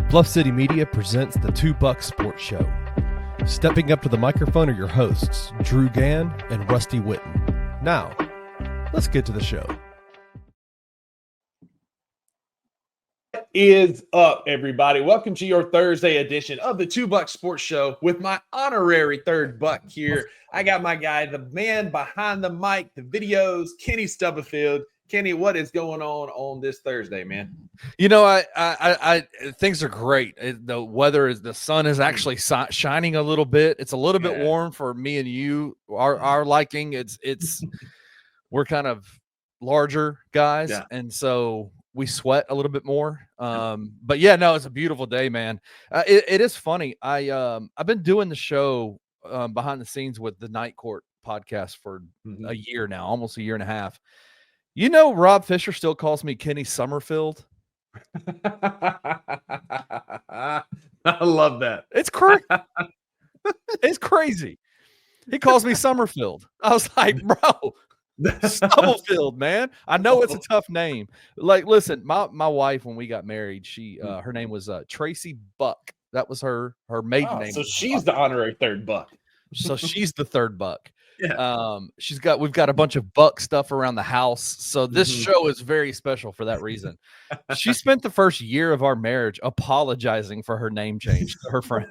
Bluff City Media presents the $2 Sports Show. Stepping up to the microphone are your hosts, Drew Gann and Rusty Witten. Now, let's get to the show. What is up, everybody? Welcome to your Thursday edition of the $2 Sports Show with my honorary third buck here. I got my guy, the man behind the mic, the videos, Kenny Stubblefield. Kenny, what is going on this Thursday, man? You know, I things are great. The weather the sun is actually shining a little bit. It's a little bit warm for me and you. Our liking. It's we're kind of larger guys, and so we sweat a little bit more. But yeah, no, it's a beautiful day, man. It is funny. I've been doing the show behind the scenes with the Night Court podcast for a year now, almost a year and a half. You know, Rob Fisher still calls me Kenny Summerfield. I love that. It's crazy. It's crazy. He calls me Summerfield. I was like, bro, Stubblefield, man. I know it's a tough name. Like, listen, my wife, when we got married, she her name was Tracy Buck. That was her maiden name. So she's the honorary third buck. So she's the third buck. Yeah. We've got a bunch of buck stuff around the house. So this show is very special for that reason. She spent the first year of our marriage apologizing for her name change to her friend.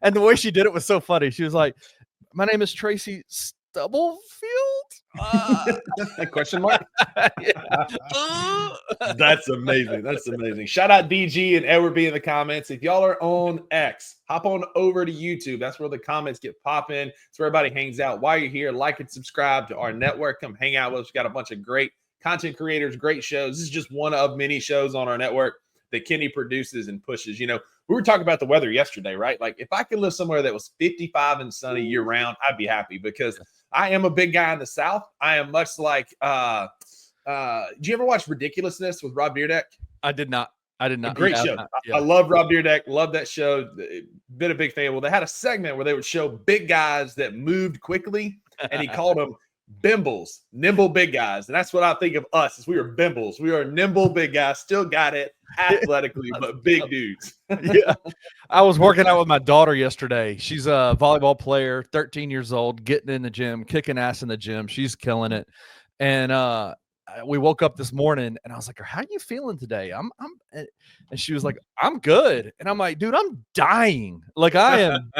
And the way she did it was so funny. She was like, "My name is Tracy Stubblefield?" Question mark? That's amazing. That's amazing. Shout out DG and Edward B in the comments. If y'all are on X, hop on over to YouTube. That's where the comments get popping. It's where everybody hangs out. While you're here, like and subscribe to our network. Come hang out with us. We've got a bunch of great content creators, great shows. This is just one of many shows on our network that Kenny produces and pushes. You know, we were talking about the weather yesterday, right? Like, if I could live somewhere that was 55 and sunny year round, I'd be happy, because I am a big guy in the South. I am much like, did you ever watch Ridiculousness with Rob Dyrdek? I did not. Great show. I love Rob Dyrdek. Love that show. Been a big fan. Well, they had a segment where they would show big guys that moved quickly, and he called them Bimbles, nimble big guys. And that's what I think of us, is we are Bimbles. We are nimble big guys, still got it athletically, but big dudes. Yeah. I was working out with my daughter yesterday. She's a volleyball player, 13 years old, getting in the gym, kicking ass in the gym. She's killing it. And we woke up this morning and I was like, "How are you feeling today?" And she was like, "I'm good." And I'm like, "Dude, I'm dying. Like, I am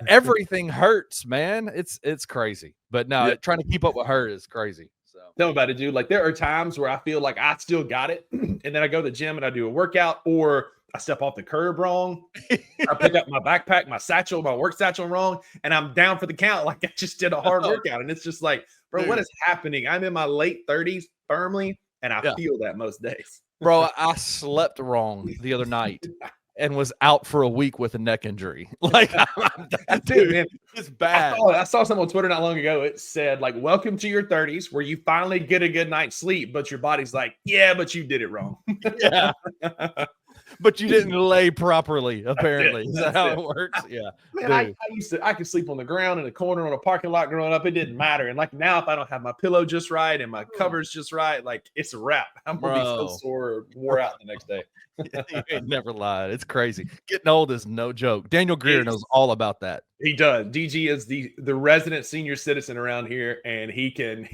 everything hurts, man. It's crazy." But no, trying to keep up with her is crazy. So tell me about it, dude. Like, there are times where I feel like I still got it, and then I go to the gym and I do a workout, or I step off the curb wrong. I pick up my backpack, my satchel, my work satchel wrong, and I'm down for the count. Like, I just did a hard workout, and it's just like, bro, what is happening? I'm in my late 30s firmly, and I feel that most days. Bro, I slept wrong the other night and was out for a week with a neck injury. Like, dude, man, it's bad. I saw something on Twitter not long ago. It said, like, welcome to your 30s, where you finally get a good night's sleep, but your body's like, yeah, but you did it wrong. Yeah. But you didn't lay properly, apparently. Is that how it works? Yeah. Man, I could sleep on the ground in a corner on a parking lot growing up. It didn't matter. And like, now, if I don't have my pillow just right and my covers just right, like, it's a wrap. I'm going to be so sore or wore out the next day. You ain't never lied. It's crazy. Getting old is no joke. Daniel Greer knows all about that. He does. DG is the resident senior citizen around here, and he can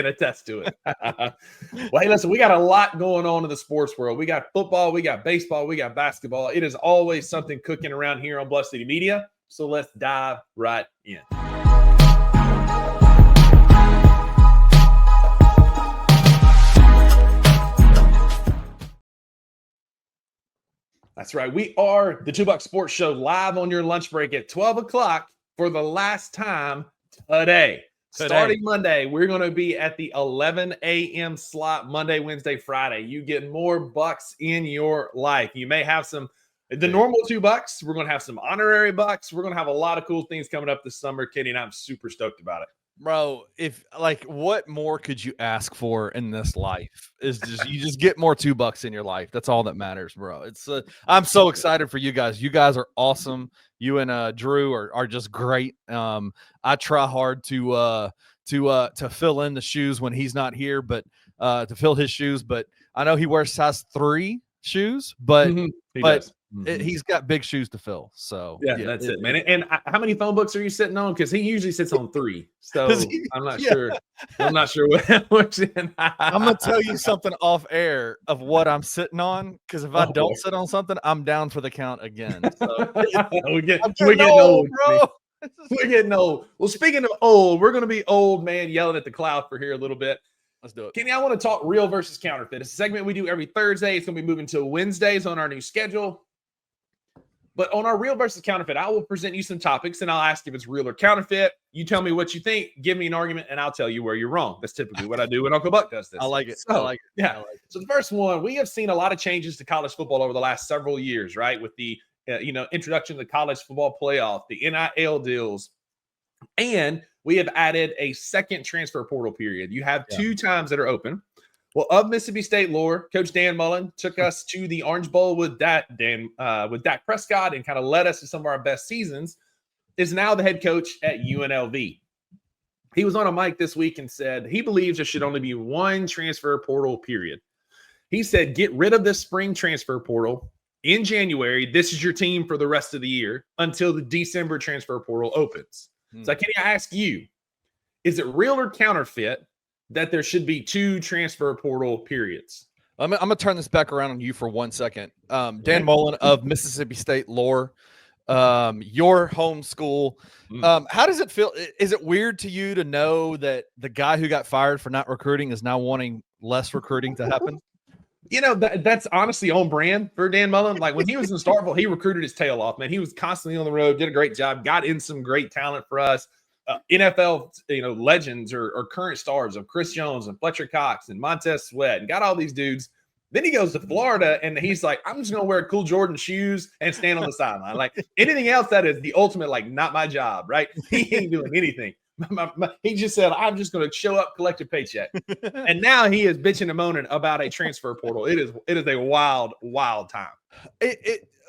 attest to it. Well, hey, listen, we got a lot going on in the sports world. We got football, we got baseball, we got basketball. It is always something cooking around here on Bluff City Media. So let's dive right in. That's right. We are the $2 Sports Show, live on your lunch break at 12 o'clock for the last time today. Starting Monday, we're going to be at the 11 a.m. slot, Monday, Wednesday, Friday. You get more bucks in your life. You may have the normal $2. We're going to have some honorary bucks. We're going to have a lot of cool things coming up this summer, Kenny, and I'm super stoked about it. Bro, what more could you ask for in this life? Is just you just get more $2 in your life. That's all that matters, bro. It's I'm so excited for you guys. You guys are awesome. You and Drew are just great. I try hard to fill in the shoes when he's not here, but to fill his shoes. But I know he wears size 3 shoes, but He but does. he's got big shoes to fill. So yeah, that's it, man. And how many phone books are you sitting on? Because he usually sits on 3. So I'm not sure. I'm not sure what's in. I'm gonna tell you something off air of what I'm sitting on. Because if I don't sit on something, I'm down for the count again. So we're getting old, bro. We're getting old. Well, speaking of old, we're gonna be old man yelling at the cloud for here a little bit. Let's do it. Kenny, I want to talk real versus counterfeit. It's a segment we do every Thursday. It's going to be moving to Wednesdays on our new schedule. But on our real versus counterfeit, I will present you some topics and I'll ask if it's real or counterfeit. You tell me what you think, give me an argument, and I'll tell you where you're wrong. That's typically what I do when Uncle Buck does this. I like it. So, I like it. Yeah. I like it. So the first one, we have seen a lot of changes to college football over the last several years, right? With the introduction to the college football playoff, the NIL deals, and we have added a second transfer portal period. You have 2 times that are open. Well, of Mississippi State lore, Coach Dan Mullen took us to the Orange Bowl with Dak Prescott and kind of led us to some of our best seasons, is now the head coach at UNLV. He was on a mic this week and said he believes there should only be 1 transfer portal period. He said, get rid of this spring transfer portal in January. This is your team for the rest of the year until the December transfer portal opens. So can I ask you, is it real or counterfeit that there should be 2 transfer portal periods? I'm going to turn this back around on you for 1 second. Dan Mullen of Mississippi State lore, your home school. How does it feel? Is it weird to you to know that the guy who got fired for not recruiting is now wanting less recruiting to happen? That's honestly on brand for Dan Mullen. Like when he was in Starkville, he recruited his tail off, man. He was constantly on the road, did a great job, got in some great talent for us. NFL, legends or current stars of Chris Jones and Fletcher Cox and Montez Sweat, and got all these dudes. Then he goes to Florida and he's like, I'm just going to wear cool Jordan shoes and stand on the sideline. Like anything else, that is the ultimate, like, not my job, right? He ain't doing anything. He just said, I'm just going to show up, collect a paycheck. And now he is bitching and moaning about a transfer portal. It is a wild, wild time.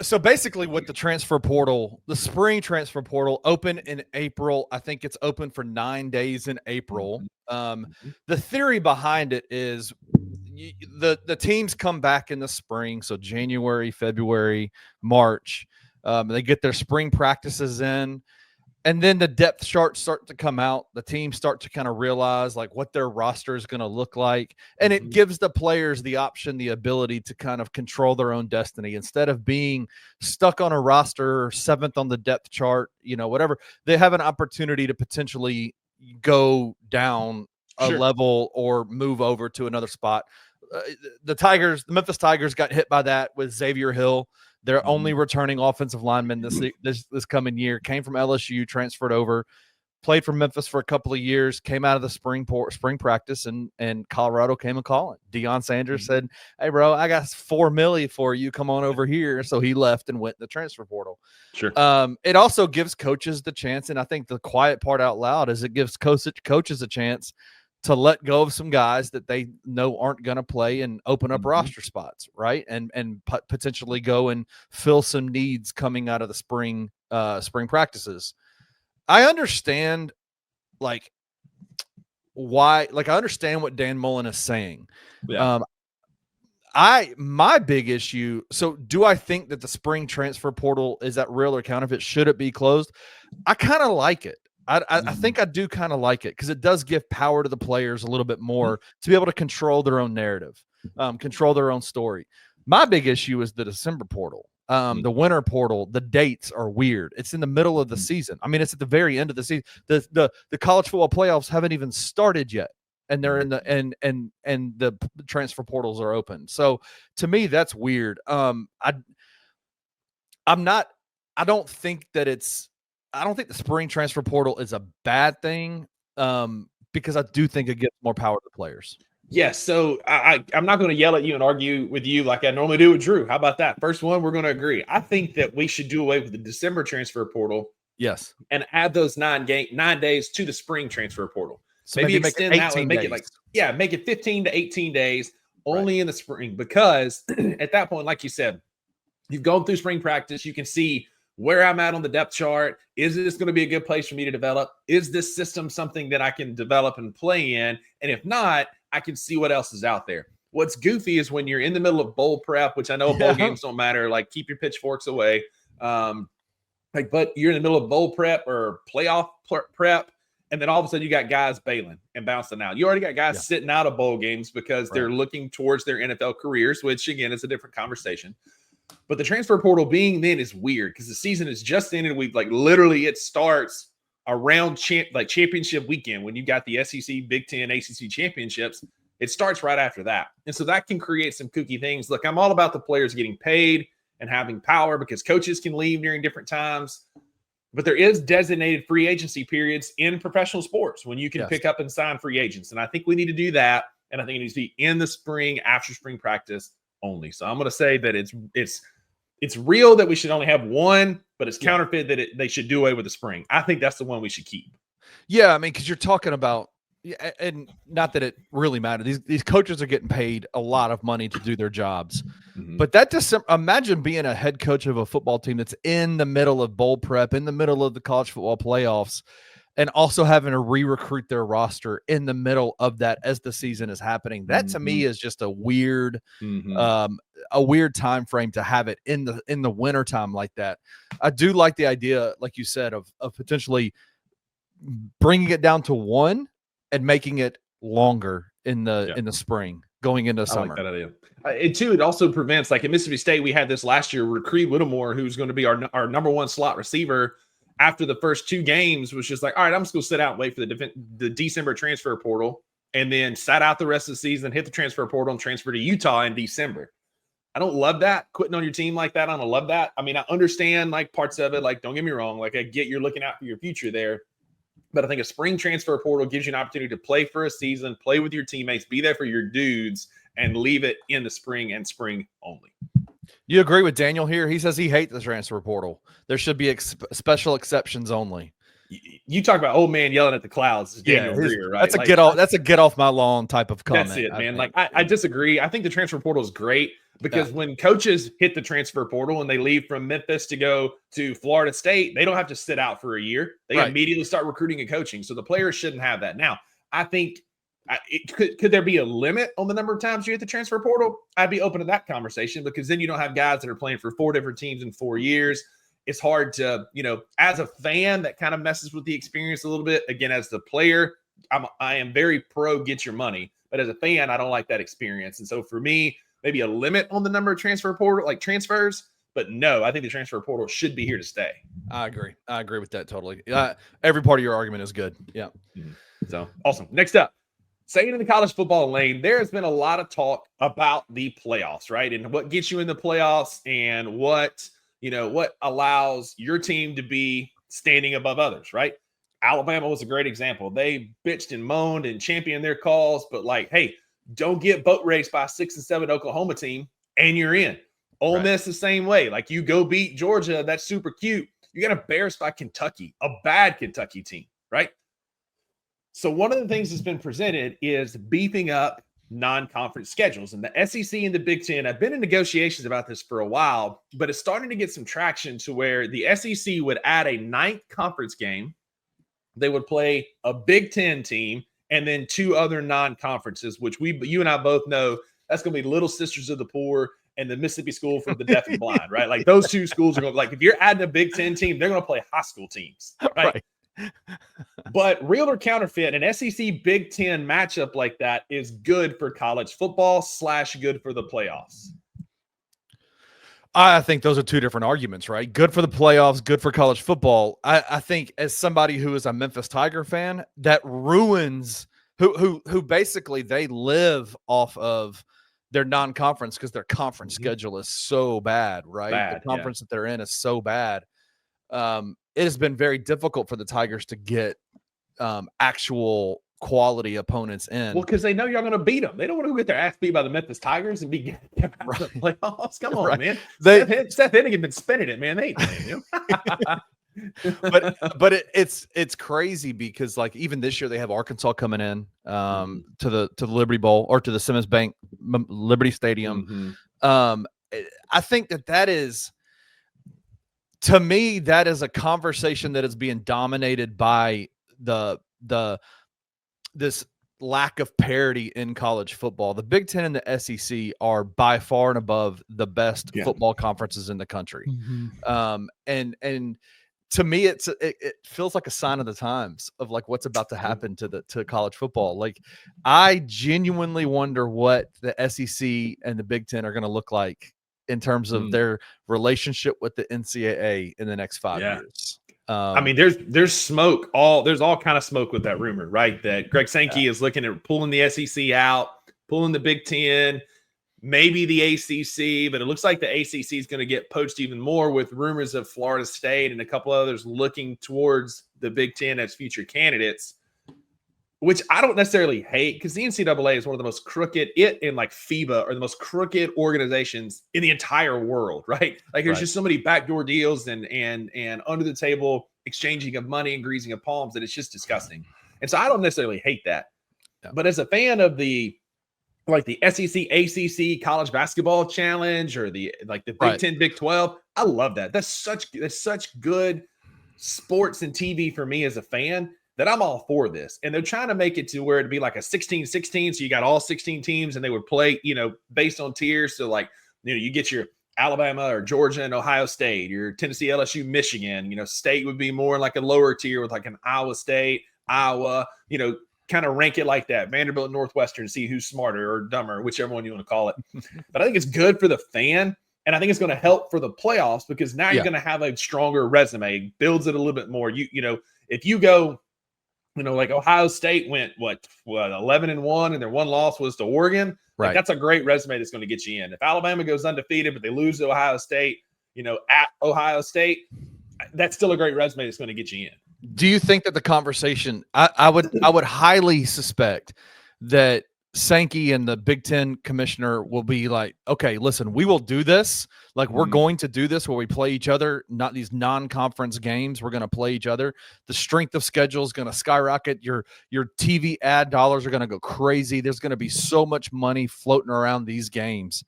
So basically with the transfer portal, the spring transfer portal open in April. I think it's open for 9 days in April. The theory behind it is the teams come back in the spring. So January, February, March, they get their spring practices in. And then the depth charts start to come out. The teams start to kind of realize like what their roster is going to look like. And it gives the players the option, the ability to kind of control their own destiny instead of being stuck on a roster 7th on the depth chart, whatever. They have an opportunity to potentially go down a level or move over to another spot. The Memphis Tigers got hit by that with Xavier Hill. They're only returning offensive lineman this coming year. Came from LSU, transferred over, played for Memphis for a couple of years, came out of the spring practice, and Colorado came and calling. Deion Sanders said, hey, bro, I got $4 million for you. Come on over here. So he left and went in the transfer portal. Sure. It also gives coaches the chance, and I think the quiet part out loud is it gives coaches a chance to let go of some guys that they know aren't going to play and open up roster spots, right? And potentially go and fill some needs coming out of the spring practices. I understand why, I understand what Dan Mullen is saying. Yeah. My big issue. So do I think that the spring transfer portal, is that real or counterfeit? Should it be closed? I kind of like it. I think I do kind of like it because it does give power to the players a little bit more to be able to control their own narrative, control their own story. My big issue is the December portal, the winter portal. The dates are weird. It's in the middle of the season. I mean, it's at the very end of the season. The college football playoffs haven't even started yet, and they're in the and the transfer portals are open. So to me, that's weird. I don't think the spring transfer portal is a bad thing because I do think it gives more power to the players. Yes. So I'm not going to yell at you and argue with you like I normally do with Drew. How about that? First one, we're going to agree. I think that we should do away with the December transfer portal. Yes. And add those 9 days to the spring transfer portal. So maybe extend that one, make it 15 to 18 days only in the spring, because at that point, like you said, you've gone through spring practice. You can see where I'm at on the depth chart. Is this going to be a good place for me to develop? Is this system something that I can develop and play in? And if not, I can see what else is out there. What's goofy is when you're in the middle of bowl prep, which I know bowl games don't matter. Like, keep your pitchforks away. But you're in the middle of bowl prep or playoff prep, and then all of a sudden you got guys bailing and bouncing out. You already got guys sitting out of bowl games because they're looking towards their NFL careers, which again is a different conversation. But the transfer portal being then is weird because the season is just ended. We've literally it starts around championship weekend when you got the SEC, Big Ten, ACC championships. It starts right after that. And so that can create some kooky things. Look, I'm all about the players getting paid and having power because coaches can leave during different times. But there is designated free agency periods in professional sports when you can pick up and sign free agents. And I think we need to do that. And I think it needs to be in the spring after spring practice only. So I'm going to say that it's real that we should only have one, but it's counterfeit that they should do away with the spring. I think that's the one we should keep. Yeah, I mean, because you're talking about, and not that it really matters. These coaches are getting paid a lot of money to do their jobs. But that just imagine being a head coach of a football team that's in the middle of bowl prep, in the middle of the college football playoffs, and also having to re-recruit their roster in the middle of that as the season is happening. That to me is just a weird time frame to have it in the winter time like that. I do like the idea, like you said, of potentially bringing it down to one and making it longer in the spring going into summer. I like that idea. It also prevents, like at Mississippi State, we had this last year where Creed Whittemore, who's going to be our number one slot receiver, after the first two games was just like, all right, I'm just going to sit out and wait for the December transfer portal, and then sat out the rest of the season, hit the transfer portal, and transfer to Utah in December. I don't love that, quitting on your team like that. I don't love that. I mean, I understand parts of it. Don't get me wrong. I get you're looking out for your future there. But I think a spring transfer portal gives you an opportunity to play for a season, play with your teammates, be there for your dudes, and leave it in the spring and spring only. You agree with Daniel here? He says he hates the transfer portal. There should be special exceptions only. You talk about old man yelling at the clouds. Daniel Greer, right? That's a get off my lawn type of comment. That's it, man. I disagree. I think the transfer portal is great because when coaches hit the transfer portal and they leave from Memphis to go to Florida State, they don't have to sit out for a year. They immediately start recruiting and coaching. So the players shouldn't have that. Now, I think could there be a limit on the number of times you hit the transfer portal? I'd be open to that conversation because then you don't have guys that are playing for 4 different teams in 4 years. It's hard to, as a fan, that kind of messes with the experience a little bit. Again, as the player, I am very pro get your money, but as a fan, I don't like that experience. And so for me, maybe a limit on the number of transfer portal, transfers, but no, I think the transfer portal should be here to stay. I agree with that totally. Every part of your argument is good. Yeah. So awesome. Next up. Staying in the college football lane, there has been a lot of talk about the playoffs, right? And what gets you in the playoffs and what allows your team to be standing above others, right? Alabama was a great example. They bitched and moaned and championed their cause, but hey, don't get boat raced by a 6-7 Oklahoma team and you're in. Ole Miss the same way. You go beat Georgia, that's super cute. You got embarrassed by Kentucky, a bad Kentucky team, right? So one of the things that's been presented is beefing up non-conference schedules. And the SEC and the Big Ten have been in negotiations about this for a while, but it's starting to get some traction to where the SEC would add a 9th conference game. They would play a Big Ten team and then 2 other non-conferences, which you and I both know that's going to be Little Sisters of the Poor and the Mississippi School for the Deaf and Blind, right? Those 2 schools are going to, if you're adding a Big Ten team, they're going to play high school teams, right? But real or counterfeit, an SEC Big Ten matchup like that is good for college football / good for the playoffs. I think those are 2 different arguments, right? Good for the playoffs, good for college football. I think as somebody who is a Memphis Tiger fan, that ruins who basically they live off of their non-conference because their conference schedule is so bad, right? The conference that they're in is so bad. It has been very difficult for the Tigers to get actual quality opponents in. Well, because they know you're going to beat them. They don't want to get their ass beat by the Memphis Tigers and be out of the playoffs. Come on, man. Seth Hennigan been spinning it, man. They but it's crazy because even this year they have Arkansas coming in to the Liberty Bowl or to the Simmons Bank Liberty Stadium. I think that is. To me, that is a conversation that is being dominated by this lack of parity in college football. The Big Ten and the SEC are by far and above the best football conferences in the country. And to me, it feels like a sign of the times of like what's about to happen to college football. Like, I genuinely wonder what the SEC and the Big Ten are going to look like in terms of their relationship with the NCAA in the next 5 years. I mean, there's smoke. There's all kind of smoke with that rumor, right? That Greg Sankey is looking at pulling the SEC out, pulling the Big Ten, maybe the ACC, but it looks like the ACC is going to get poached even more with rumors of Florida State and a couple others looking towards the Big Ten as future candidates, which I don't necessarily hate because the NCAA is one of the most crooked, and like FIBA are the most crooked organizations in the entire world, right? Like there's just so many backdoor deals and under the table exchanging of money and greasing of palms that it's just disgusting. And so I don't necessarily hate that. Yeah. But as a fan of the SEC, ACC college basketball challenge or the Big 10, Big 12, I love that. That's such good sports and TV for me as a fan that I'm all for this. And they're trying to make it to where it'd be like a 16-16. So you got all 16 teams and they would play, based on tiers. So like, you get your Alabama or Georgia and Ohio State, your Tennessee, LSU, Michigan, state would be more like a lower tier with like an Iowa State, Iowa, kind of rank it like that. Vanderbilt, Northwestern, see who's smarter or dumber, whichever one you want to call it. But I think it's good for the fan. And I think it's going to help for the playoffs because now you're going to have a stronger resume, builds it a little bit more. If you go, like Ohio State went 11-1 and their one loss was to Oregon. Right. Like that's a great resume that's going to get you in. If Alabama goes undefeated, but they lose to Ohio State, at Ohio State, that's still a great resume that's going to get you in. Do you think that the conversation, I would highly suspect that Sankey and the Big Ten commissioner will be like, okay, listen, we will do this. Like we're going to do this where we play each other, not these non-conference games. We're going to play each other. The strength of schedule is going to skyrocket. Your TV ad dollars are going to go crazy. There's going to be so much money floating around these games.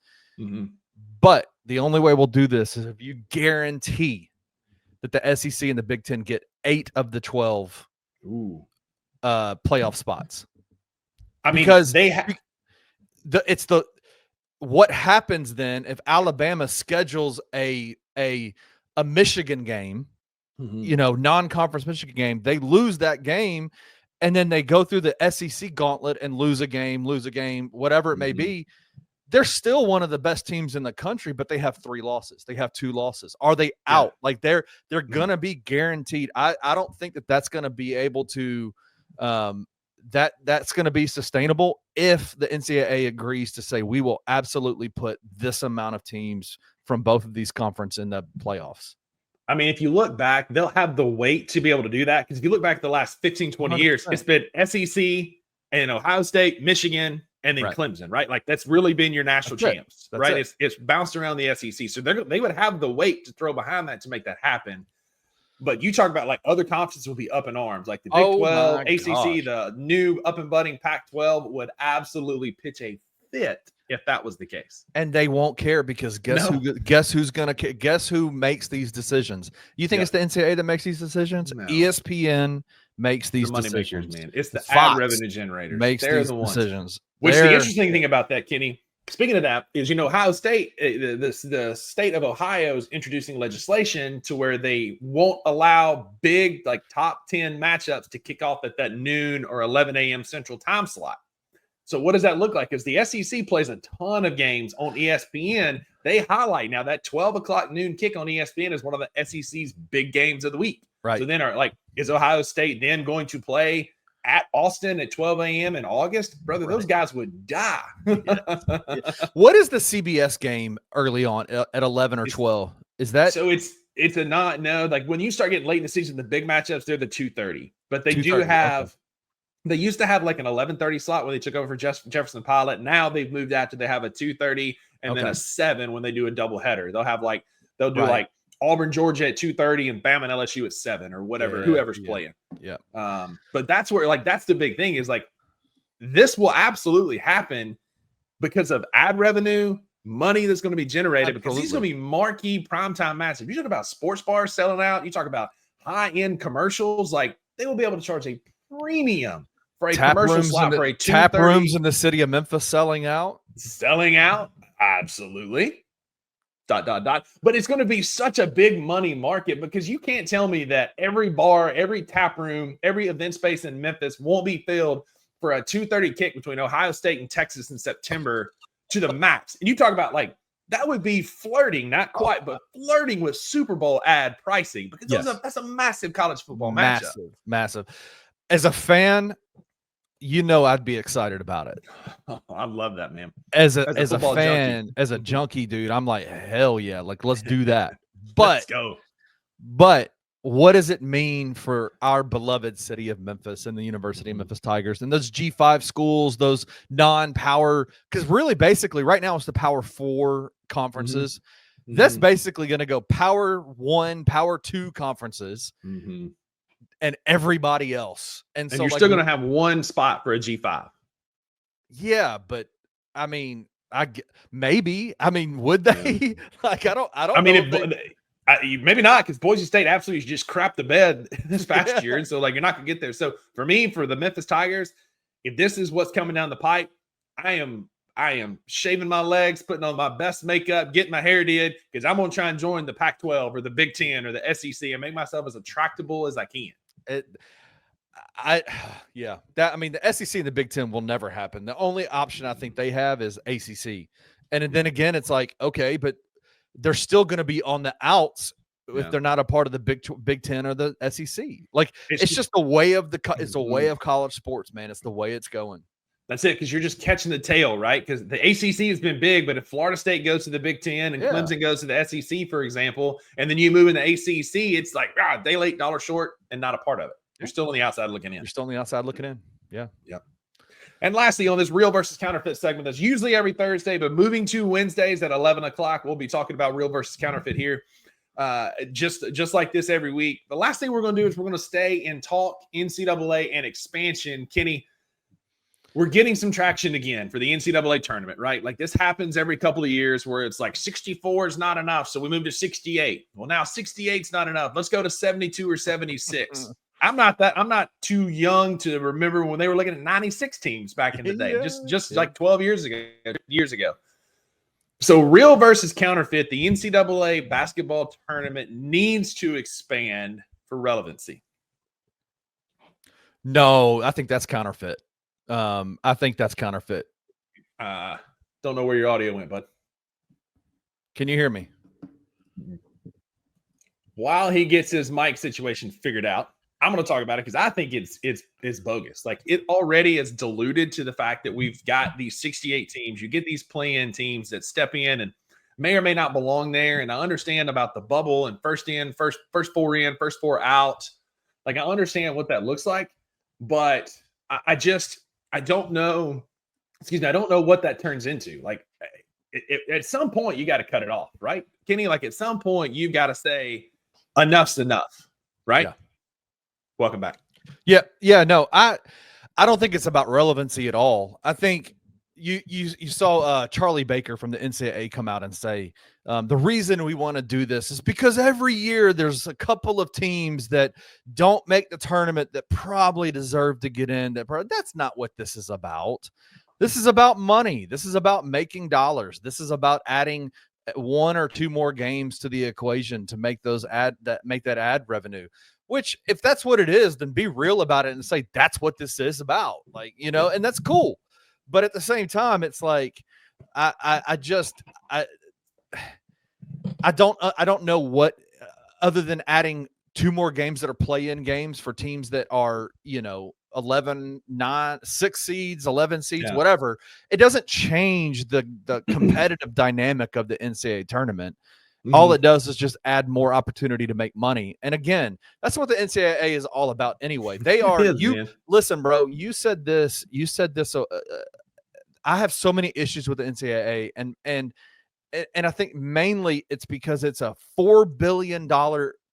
But the only way we'll do this is if you guarantee that the SEC and the Big Ten get 8 of the 12 playoff spots. I mean, because what happens then if Alabama schedules a Michigan game, non-conference Michigan game, they lose that game, and then they go through the SEC gauntlet and lose a game, whatever it may be. They're still one of the best teams in the country, but they have 3 losses. They have 2 losses. Are they out? Like they're gonna be guaranteed. I don't think that's gonna be able to that's going to be sustainable if the NCAA agrees to say we will absolutely put this amount of teams from both of these conferences in the playoffs. I mean, if you look back, they'll have the weight to be able to do that. Because if you look back at the last 15, 20 100%. Years, it's been SEC and Ohio State, Michigan, and then Clemson, right? Like that's really been your national champs, right? It's bounced around the SEC. So they would have the weight to throw behind that to make that happen. But you talk about like other conferences will be up in arms, like the Big 12, ACC, the new up and budding Pac-12 would absolutely pitch a fit if that was the case. And they won't care because guess who makes these decisions? You think it's the NCAA that makes these decisions? No. ESPN makes these decisions. Man. It's the Fox ad revenue generators. They're the decisions. Which the interesting thing about that, Kenny, speaking of that, is Ohio State, the state of Ohio is introducing legislation to where they won't allow big like top 10 matchups to kick off at that noon or 11 a.m. Central time slot. So what does that look like? Because the SEC plays a ton of games on ESPN. They highlight now that 12 o'clock noon kick on ESPN is one of the SEC's big games of the week. Right. So then is Ohio State then going to play at Austin at 12 a.m. in August? Brother, those guys would die. What is the CBS game early on at 11 or 12? Is that so? It's a not no. Like when you start getting late in the season, the big matchups they're the 2:30, but they do have. Okay. They used to have like an 11:30 slot when they took over for Jefferson Pilot. Now they've moved out to they have a 2:30 and then a 7 when they do a doubleheader. They'll do like Auburn, Georgia at 2:30 and Bama and LSU at 7 or whatever, whoever's playing. Yeah. But that's where that's the big thing is like this will absolutely happen because of ad revenue, money that's going to be generated because these are going to be marquee primetime matches. You talk about sports bars selling out. You talk about high-end commercials. Like they will be able to charge a premium for a tap commercial rooms slot for a tap rooms 230 in the city of Memphis selling out. selling out. Absolutely. ... But it's going to be such a big money market because you can't tell me that every bar, every tap room, every event space in Memphis won't be filled for a 230 kick between Ohio State and Texas in September to the max. And you talk about like that would be flirting, not quite, but flirting with Super Bowl ad pricing because that's a massive college football matchup. Massive. As a fan, I'd be excited about it. Oh, I love that, man. As a fan, junkie. as a junkie, dude, I'm like, hell yeah, like let's do that. Let's go. But what does it mean for our beloved city of Memphis and the University of Memphis Tigers and those G5 schools, those non-power? Because really, basically, right now it's the Power 4 conferences. Mm-hmm. That's basically going to go Power 1, Power 2 conferences. Mm-hmm. And everybody else. And so you're still going to have one spot for a G5. Yeah, but I mean, maybe. I mean, would they? Yeah. Like, I don't. I mean, maybe not, because Boise State absolutely just crapped the bed this past year, and so like you're not going to get there. So for me, for the Memphis Tigers, if this is what's coming down the pipe, I am shaving my legs, putting on my best makeup, getting my hair did, because I'm going to try and join the Pac-12 or the Big Ten or the SEC and make myself as attractable as I can. The SEC and the Big Ten will never happen. The only option I think they have is ACC. And then again, it's like, okay, but they're still going to be on the outs if they're not a part of the Big Ten or the SEC. Like it's just a way of it's a way of college sports, man. It's the way it's going. That's it, because you're just catching the tail, right? Because the ACC has been big, but if Florida State goes to the Big Ten and Clemson goes to the SEC, for example, and then you move in the ACC, it's like, day late, dollar short, and not a part of it. You're still on the outside looking in. You're still on the outside looking in. Yeah. Yep. And lastly, on this Real versus Counterfeit segment, that's usually every Thursday, but moving to Wednesdays at 11 o'clock, we'll be talking about Real versus Counterfeit here. Just like this every week. The last thing we're going to do is we're going to stay and talk NCAA and expansion. Kenny, we're getting some traction again for the NCAA tournament, right? Like this happens every couple of years where it's like 64 is not enough, so we move to 68. Well, now 68 is not enough. Let's go to 72 or 76. I'm not too young to remember when they were looking at 96 teams back in the day, just like 12 years ago. So Real versus Counterfeit, the NCAA basketball tournament needs to expand for relevancy. No, I think that's Counterfeit. I think that's Counterfeit. Don't know where your audio went, bud. Can you hear me? While he gets his mic situation figured out, I'm going to talk about it because I think it's bogus. Like it already is diluted to the fact that we've got these 68 teams. You get these play-in teams that step in and may or may not belong there. And I understand about the bubble and first in, first four in, first four out. Like I understand what that looks like, but I don't know. I don't know what that turns into. Like at some point you got to cut it off, right? Kenny, like at some point you've got to say enough's enough, right? Yeah. Welcome back. Yeah. No, I don't think it's about relevancy at all. I think you saw Charlie Baker from the NCAA come out and say the reason we want to do this is because every year there's a couple of teams that don't make the tournament that probably deserve to get in. That's not what this is about. This is about money. This is about making dollars. This is about adding one or two more games to the equation to make that ad revenue. Which, if that's what it is, then be real about it and say that's what this is about. Like, and that's cool. But at the same time, it's like I don't know what other than adding two more games that are play-in games for teams that are 11, 9, 6 seeds, 11 seeds, whatever. It doesn't change the competitive dynamic of the NCAA tournament. All it does is just add more opportunity to make money. And again, that's what the NCAA is all about anyway. They are listen, bro, you said this. I have so many issues with the NCAA and I think mainly it's because it's a $4 billion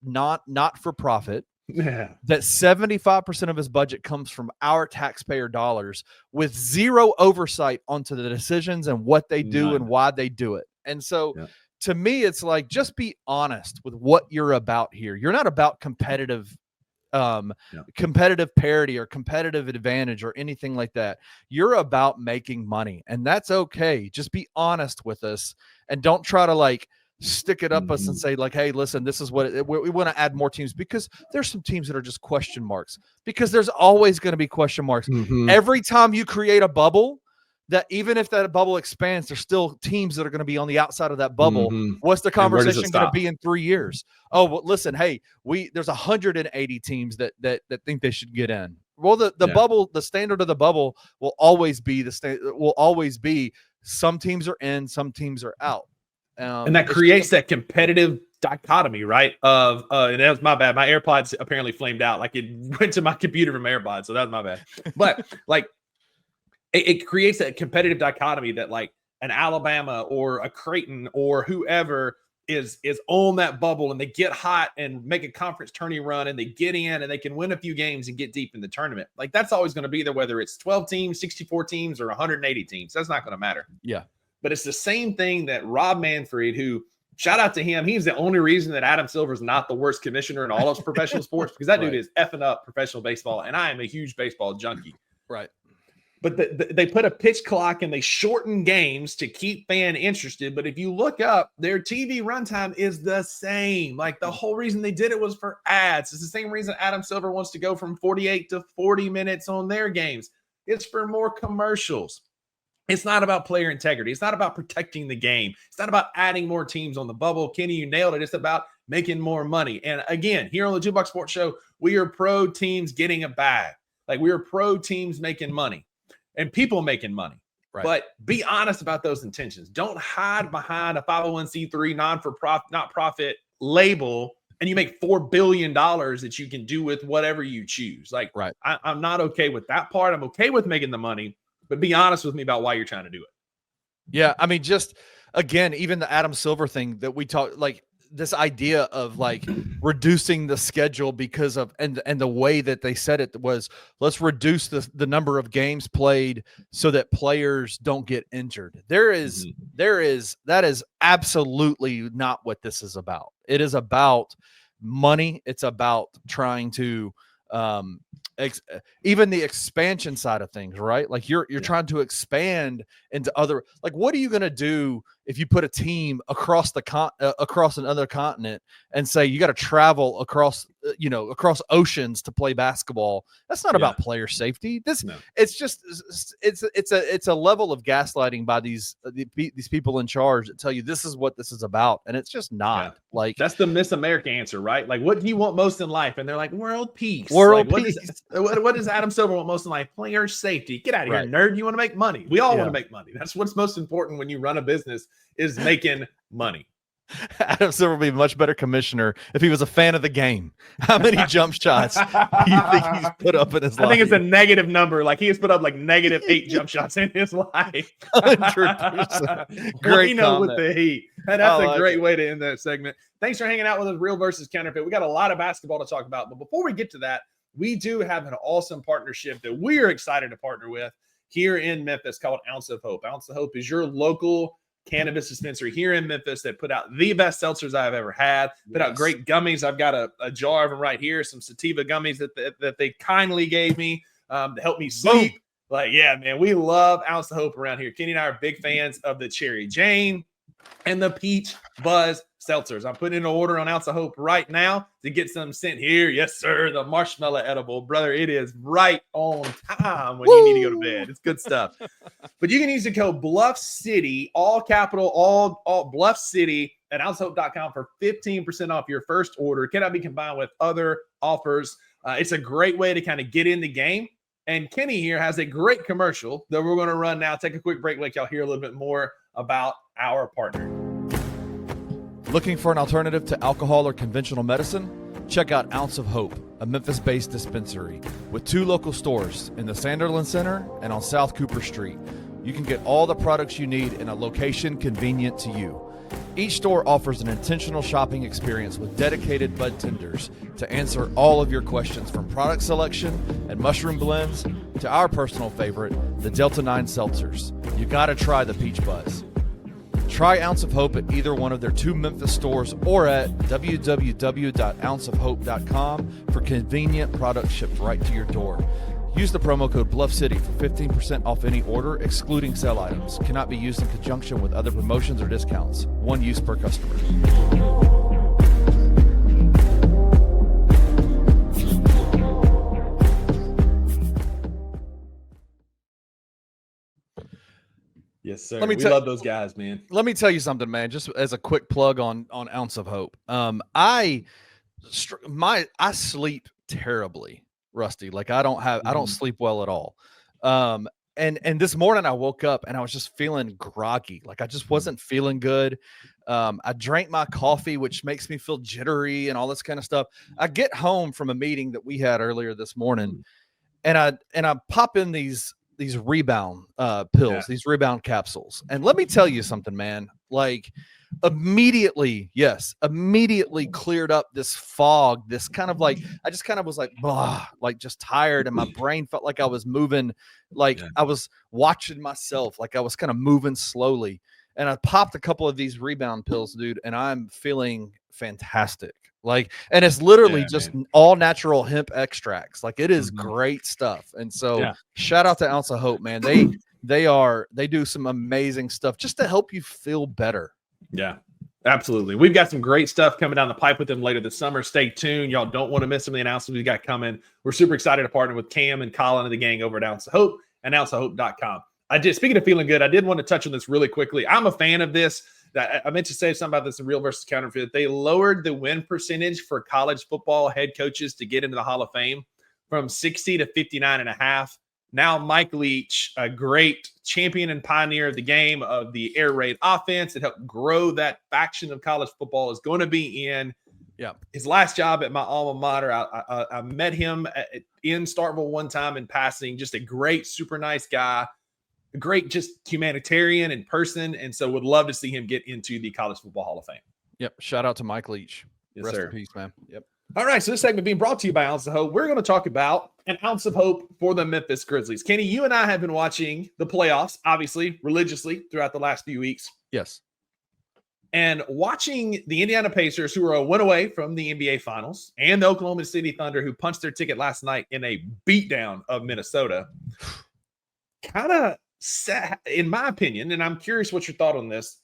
not for profit. Yeah. That 75% of his budget comes from our taxpayer dollars with zero oversight onto the decisions and what they do and why they do it. And so to me, it's like, just be honest with what you're about here. You're not about competitive competitive parity or competitive advantage or anything like that. You're about making money, and that's okay. Just be honest with us and don't try to like stick it up us and say like, hey, listen, this is what we want to add more teams, because there's some teams that are just question marks, because there's always going to be question marks. Every time you create a bubble, that even if that bubble expands, there's still teams that are going to be on the outside of that bubble. What's the conversation going to be in 3 years? Oh, well, listen, hey, there's 180 teams that think they should get in. Well, the bubble, the standard of the bubble will always be some teams are in, some teams are out. And that creates that competitive dichotomy, right? And that was my bad. My AirPods apparently flamed out. Like it went to my computer from AirPods, so that was my bad. But like it creates that competitive dichotomy that like an Alabama or a Creighton or whoever is on that bubble, and they get hot and make a conference tourney run, and they get in and they can win a few games and get deep in the tournament. Like that's always going to be there, whether it's 12 teams, 64 teams, or 180 teams. That's not going to matter. Yeah. But it's the same thing that Rob Manfred, who, shout out to him, he's the only reason that Adam Silver is not the worst commissioner in all of professional sports, because that dude is effing up professional baseball, and I am a huge baseball junkie. Right. But they put a pitch clock and they shorten games to keep fan interested. But if you look up, their TV runtime is the same. Like the whole reason they did it was for ads. It's the same reason Adam Silver wants to go from 48 to 40 minutes on their games. It's for more commercials. It's not about player integrity. It's not about protecting the game. It's not about adding more teams on the bubble. Kenny, you nailed it. It's about making more money. And again, here on the Jukebox Sports Show, we are pro teams getting a bag. Like we are pro teams making money and people making money. Right. But be honest about those intentions. Don't hide behind a 501c3 not-for-profit label and you make $4 billion that you can do with whatever you choose. Like, I'm not okay with that part. I'm okay with making the money. But be honest with me about why you're trying to do it. Yeah, I mean, just again, even the Adam Silver thing that we talked, like this idea of like reducing the schedule because of and the way that they said it was, let's reduce the number of games played so that players don't get injured. That is absolutely not what this is about. It is about money. It's about trying to even the expansion side of things, right? Like you're trying to expand into other, like, what are you going to do if you put a team across across another continent and say you got to travel across oceans to play basketball? That's not about player safety. It's just it's a level of gaslighting by these people in charge that tell you this is what this is about, and it's just not. Like that's the Miss America answer, right? Like, what do you want most in life? And they're like, world peace. Peace. What does Adam Silver want most in life? Player safety. Get out of here, nerd. You want to make money. We all want to make money. That's what's most important when you run a business, is making money. Adam Silver would be a much better commissioner if he was a fan of the game. How many jump shots do you think he's put up in his life? I think it's a negative number. Like he has put up like -8 jump shots in his life. 100%. Great comment. With the heat. And that's a great way to end that segment. Thanks for hanging out with us, Real versus Counterfeit. We got a lot of basketball to talk about. But before we get to that, we do have an awesome partnership that we are excited to partner with here in Memphis called Ounce of Hope. Ounce of Hope is your local cannabis dispensary here in Memphis that put out the best seltzers I've ever had, put out great gummies. I've got a jar of them right here, some sativa gummies that they kindly gave me to help me sleep. Boom. Like, yeah, man, we love Ounce of Hope around here. Kenny and I are big fans of the Cherry Jane and the Peach Buzz seltzers. I'm putting in an order on Ounce of Hope right now to get some sent here. Yes, sir. The marshmallow edible, brother. It is right on time when you need to go to bed. It's good stuff. But you can use the code Bluff City, all capital, all Bluff City at ouncehope.com for 15% off your first order. It cannot be combined with other offers. It's a great way to kind of get in the game. And Kenny here has a great commercial that we're going to run now. Take a quick break, let y'all hear a little bit more about our partner. Looking for an alternative to alcohol or conventional medicine? Check out Ounce of Hope, a Memphis-based dispensary with 2 local stores in the Sanderlin Center and on South Cooper Street. You can get all the products you need in a location convenient to you. Each store offers an intentional shopping experience with dedicated bud tenders to answer all of your questions, from product selection and mushroom blends to our personal favorite, the Delta 9 seltzers. You got to try the Peach Buzz. Try Ounce of Hope at either one of their 2 Memphis stores or at www.ounceofhope.com for convenient products shipped right to your door. Use the promo code Bluff City for 15% off any order, excluding sale items. Cannot be used in conjunction with other promotions or discounts. One use per customer. Yes, sir. We love those guys, man. Let me tell you something, man. Just as a quick plug on Ounce of Hope. I sleep terribly, Rusty. Like I don't sleep well at all. And this morning I woke up and I was just feeling groggy. Like I just wasn't feeling good. I drank my coffee, which makes me feel jittery and all this kind of stuff. I get home from a meeting that we had earlier this morning, and I pop in these rebound pills, these rebound capsules. And let me tell you something, man, like immediately cleared up this fog, this kind of like, I just kind of was like, blah, like just tired. And my brain felt like I was moving, like I was watching myself, like I was kind of moving slowly. And I popped a couple of these rebound pills, dude, and I'm feeling fantastic. Like, and it's literally just all natural hemp extracts. Like it is great stuff. And so shout out to Ounce of Hope, man. They do some amazing stuff just to help you feel better. Yeah, absolutely. We've got some great stuff coming down the pipe with them later this summer. Stay tuned. Y'all don't want to miss some of the announcements we got coming. We're super excited to partner with Cam and Colin and the gang over at Ounce of Hope and ounceofhope.com. Speaking of feeling good, I did want to touch on this really quickly. I'm a fan of this. I meant to say something about this in Real versus Counterfeit. They lowered the win percentage for college football head coaches to get into the Hall of Fame from 60 to 59.5. Now Mike Leach, a great champion and pioneer of the game of the air raid offense that helped grow that faction of college football, is going to be in his last job at my alma mater. I met him in Starkville one time in passing. Just a great, super nice guy. Great, just humanitarian in person, and so would love to see him get into the College Football Hall of Fame. Yep. Shout out to Mike Leach. Yes, Rest sir. in peace, man. Yep. All right, so this segment being brought to you by Ounce of Hope. We're going to talk about an ounce of hope for the Memphis Grizzlies. Kenny, you and I have been watching the playoffs, obviously, religiously throughout the last few weeks. Yes. And watching the Indiana Pacers, who are a win away from the NBA Finals, and the Oklahoma City Thunder, who punched their ticket last night in a beatdown of Minnesota, kind of set, in my opinion, and I'm curious what your thought on this,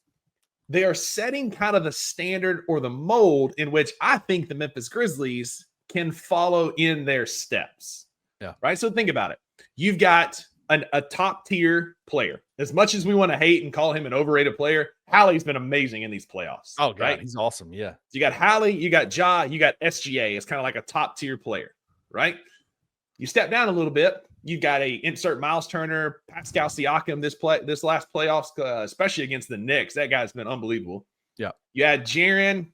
they are setting kind of the standard or the mold in which I think the Memphis Grizzlies can follow in their steps. Yeah. Right. So think about it. You've got a top tier player. As much as we want to hate and call him an overrated player, Hallie's been amazing in these playoffs. Oh, God, right? He's awesome. Yeah. You got Hallie, you got Ja, you got SGA. It's kind of like a top tier player, right? You step down a little bit. You've got a insert Miles Turner, Pascal Siakam this last playoffs, especially against the Knicks. That guy's been unbelievable. Yeah. You had Jaren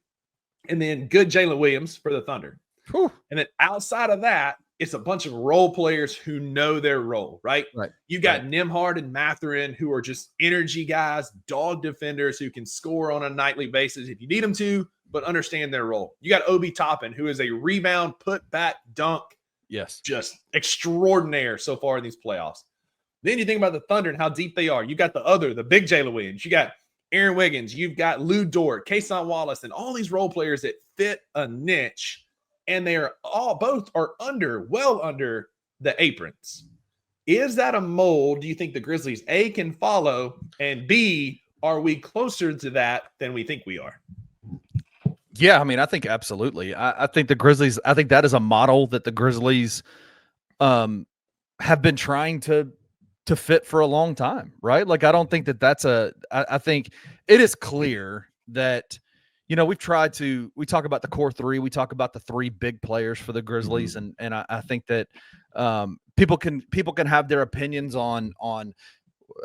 and then good Jalen Williams for the Thunder. Whew. And then outside of that, it's a bunch of role players who know their role, right? Right. You've got Nembhard and Mathurin, who are just energy guys, dog defenders who can score on a nightly basis if you need them to, but understand their role. You got Obi Toppin, who is a rebound, put back, dunk. Yes. Just extraordinaire so far in these playoffs. Then you think about the Thunder and how deep they are. You got the big Jalen Williams. You got Aaron Wiggins. You've got Lou Dort, Kason Wallace, and all these role players that fit a niche. And they are both well under the aprons. Is that a mold do you think the Grizzlies, A, can follow, and B, are we closer to that than we think we are? Yeah, I mean, I think absolutely. I think the Grizzlies, I think that is a model that the Grizzlies have been trying to fit for a long time, right? Like, I don't think that's I think it is clear that, you know, we talk about the core three, we talk about the three big players for the Grizzlies. And I think that people can have their opinions on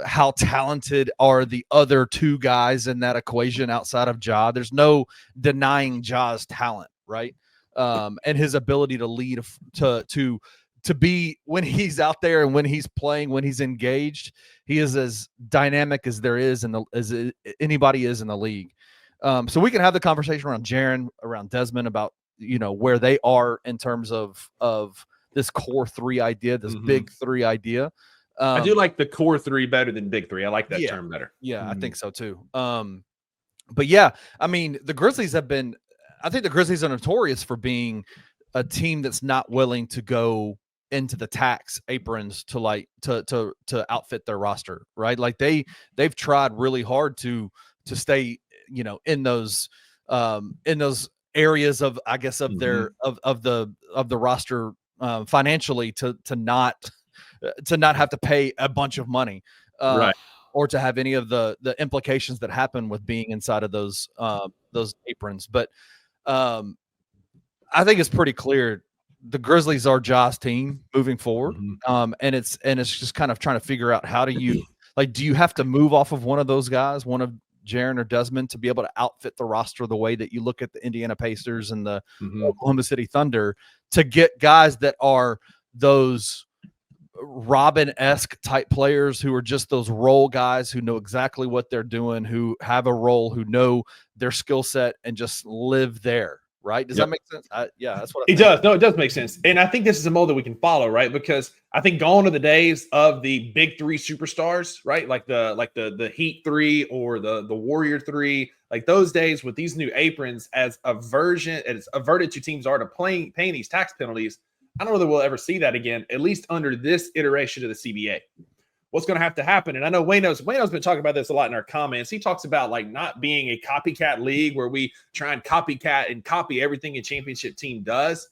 how talented are the other two guys in that equation outside of Ja. There's no denying Ja's talent, right? And his ability to lead, to be, when he's out there and when he's playing, when he's engaged, he is as dynamic as there is as anybody is in the league. So we can have the conversation around Jaren, around Desmond, about, you know, where they are in terms of this core three idea, this big three idea. I do like the core three better than big three. I like that term better. Yeah, I think so too. But yeah, I mean, the Grizzlies have been. I think the Grizzlies are notorious for being a team that's not willing to go into the tax aprons to outfit their roster, right? Like they've tried really hard to stay, in those areas of, I guess, of their of the roster financially to not have to pay a bunch of money, right, or to have any of the implications that happen with being inside of those aprons. But I think it's pretty clear the Grizzlies are Ja's team moving forward. And it's just kind of trying to figure out how do you do you have to move off of one of those guys, one of Jaren or Desmond, to be able to outfit the roster the way that you look at the Indiana Pacers and the Oklahoma City Thunder, to get guys that are those Robin-esque type players who are just those role guys who know exactly what they're doing, who have a role, who know their skill set and just live there. Right? Does that make sense? Yeah, that's what it does. No, it does make sense. And I think this is a mold that we can follow, right? Because I think gone are the days of the big three superstars, right? Like the Heat three or the Warrior three, like those days with these new aprons as a version, as averted to teams are to paying these tax penalties. I don't know that we'll ever see that again, at least under this iteration of the CBA. What's going to have to happen? And I know Wayno's been talking about this a lot in our comments. He talks about like not being a copycat league where we try and copycat and copy everything a championship team does.